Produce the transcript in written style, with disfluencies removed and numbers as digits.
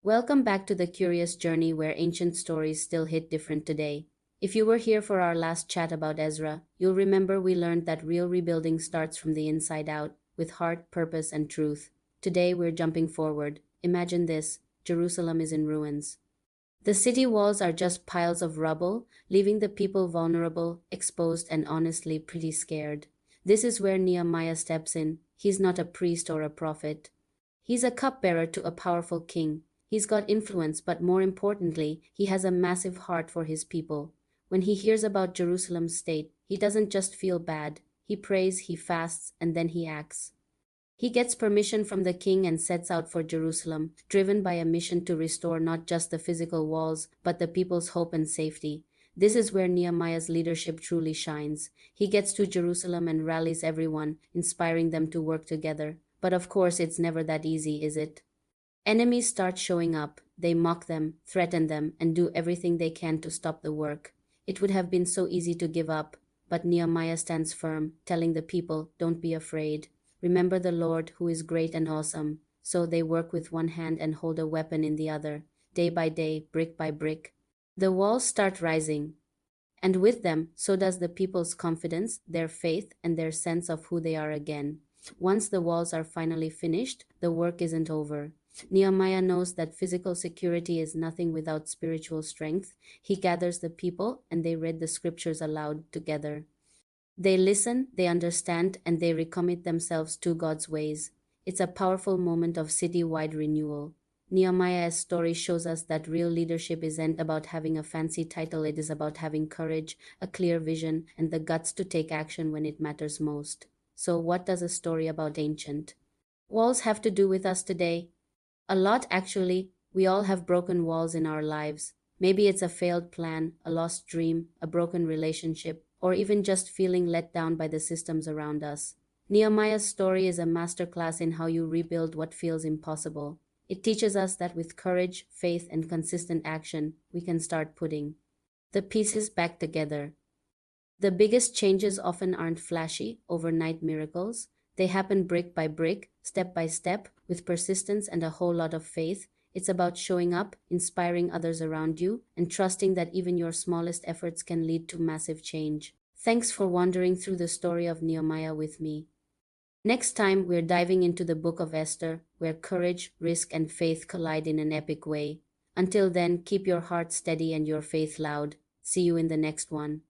Welcome back to the curious journey where ancient stories still hit different today. If you were here for our last chat about Ezra, you'll remember we learned that real rebuilding starts from the inside out, with heart, purpose, and truth. Today we're jumping forward. Imagine this: Jerusalem is in ruins. The city walls are just piles of rubble, leaving the people vulnerable, exposed, and honestly pretty scared. This is where Nehemiah steps in. He's not a priest or a prophet. He's a cupbearer to a powerful king. He's got influence, but more importantly, he has a massive heart for his people. When he hears about Jerusalem's state, he doesn't just feel bad. He prays, he fasts, and then he acts. He gets permission from the king and sets out for Jerusalem, driven by a mission to restore not just the physical walls, but the people's hope and safety. This is where Nehemiah's leadership truly shines. He gets to Jerusalem and rallies everyone, inspiring them to work together. But of course, it's never that easy, is it? Enemies start showing up. They mock them, threaten them, and do everything they can to stop the work. It would have been so easy to give up, but Nehemiah stands firm, telling the people, "Don't be afraid. Remember the Lord, who is great and awesome." So they work with one hand and hold a weapon in the other. Day by day, brick by brick, the walls start rising. And with them, so does the people's confidence, their faith, and their sense of who they are again. Once the walls are finally finished, the work isn't over. Nehemiah knows that physical security is nothing without spiritual strength. He gathers the people and they read the scriptures aloud together. They listen, they understand, and they recommit themselves to God's ways. It's a powerful moment of city-wide renewal. Nehemiah's story shows us that real leadership isn't about having a fancy title, it is about having courage, a clear vision, and the guts to take action when it matters most. So, what does a story about ancient walls have to do with us today? A lot, actually. We all have broken walls in our lives. Maybe it's a failed plan, a lost dream, a broken relationship, or even just feeling let down by the systems around us. Nehemiah's story is a masterclass in how you rebuild what feels impossible. It teaches us that with courage, faith, and consistent action, we can start putting the pieces back together. The biggest changes often aren't flashy, overnight miracles. They happen brick by brick, step by step, with persistence and a whole lot of faith. It's about showing up, inspiring others around you, and trusting that even your smallest efforts can lead to massive change. Thanks for wandering through the story of Nehemiah with me. Next time, we're diving into the book of Esther, where courage, risk, and faith collide in an epic way. Until then, keep your heart steady and your faith loud. See you in the next one.